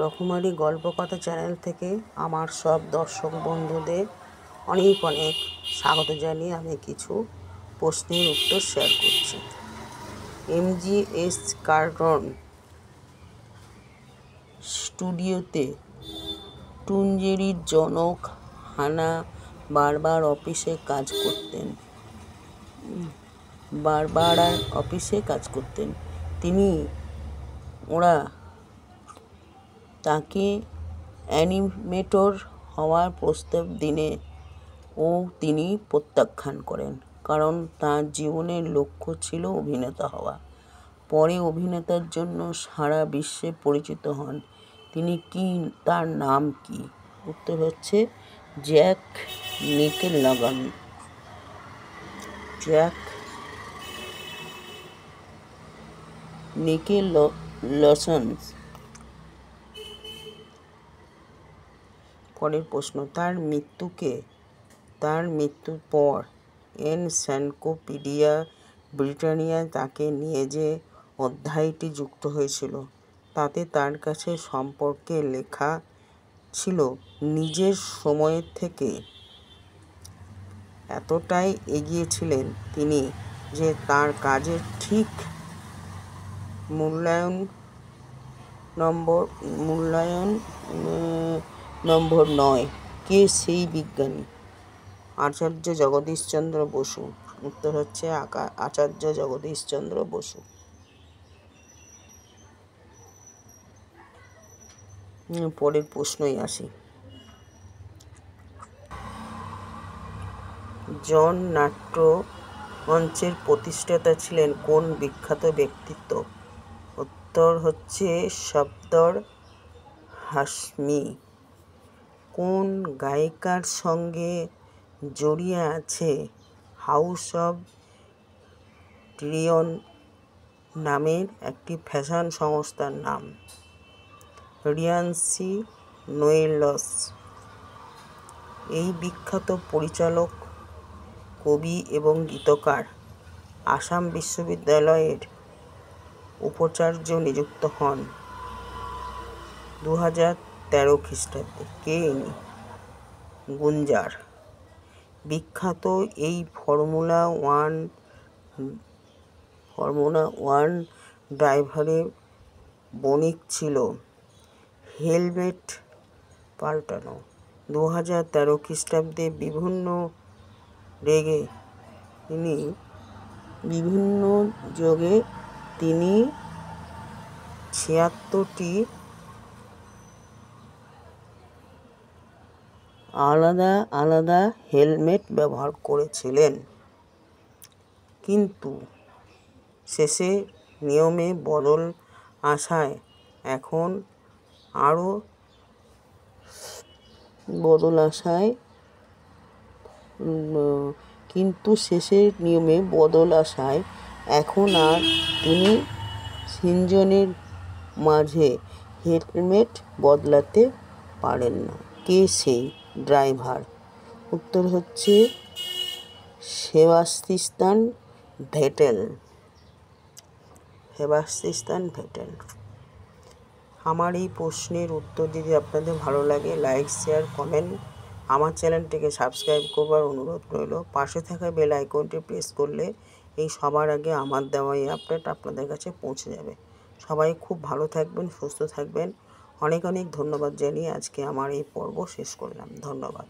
রকমারি গল্পকথা চ্যানেল থেকে আমার সব দর্শক বন্ধুদের অনেক অনেক স্বাগত জানিয়ে আমি কিছু প্রশ্নের উত্তর শেয়ার করছি। এমজিএস কার্টুন স্টুডিওতে টুনজেরির জনক হানা বারবার অফিসে কাজ করতেন। ওরা তাকে অ্যানিমেটর হওয়ার প্রস্তাব দিলে তিনি প্রত্যাখ্যান করেন, কারণ তার জীবনের লক্ষ্য ছিল অভিনেতা হওয়া। পরে অভিনেতার জন্য সারা বিশ্বে পরিচিত হন। তার নাম কি? উত্তর হচ্ছে জ্যাক নিকেলসন। পরের প্রশ্ন, তার মৃত্যুর পর এনসাইক্লোপিডিয়া ব্রিটানিয়ায় তাকে নিয়ে যে অধ্যায়টি যুক্ত হয়েছিল, তাতে তার কাছে সম্পর্কে লেখা ছিল নিজের সময়ের থেকে এতটাই এগিয়ে ছিলেন তিনি যে তার কাজের ঠিক মূল্যায়ন নম্বর নয়। কে সেই বিজ্ঞানী? আচার্য জগদীশচন্দ্র বসু। উত্তর হচ্ছে আচার্য জগদীশচন্দ্র বসু। পরের প্রশ্নই আসি। জন নাট্য মঞ্চের প্রতিষ্ঠাতা ছিলেন কোন বিখ্যাত ব্যক্তিত্ব? উত্তর হচ্ছে সফদর হাশমি। কোন গায়িকার সঙ্গে জড়িয়ে আছে হাউস অব ট্রিয়ন নামের একটি ফ্যাশন সংস্থার নাম? রিয়ান্সি নোয়েলস। এই বিখ্যাত পরিচালক, কবি এবং গীতকার আসাম বিশ্ববিদ্যালয়ের উপাচার্য নিযুক্ত হন 2013 খ্রিস্টাব্দে। কে ইনি? গুঞ্জার। বিখ্যাত এই ফর্মুলা ওয়ান ড্রাইভারের বণিক ছিল হেলমেট পাল্টানো। 2013 খ্রিস্টাব্দে বিভিন্ন যোগে তিনি 76টি আলাদা আলাদা হেলমেট ব্যবহার করেছিলেন, কিন্তু শেষে নিয়মে বদল আসায় এখন আর তিনি তিনজনের মাঝে হেলমেট বদলাতে পারেন না। কে সেই ড্রাইভার? উত্তর হচ্ছে সেবাস্তিয়ান ভেটেল। আমার এই প্রশ্নের উত্তর যদি আপনাদের ভালো লাগে, লাইক, শেয়ার, কমেন্ট। আমার চ্যানেলটিকে সাবস্ক্রাইব করবার অনুরোধ রইল। পাশে থাকা বেল আইকনটি প্রেস করলে এই সবার আগে আমার দেওয়া এই আপডেট আপনাদের কাছে পৌঁছে যাবে। সবাই খুব ভালো থাকবেন, সুস্থ থাকবেন। অনেক অনেক ধন্যবাদ জানিয়ে আজকে আমার এই পর্ব শেষ করলাম। ধন্যবাদ।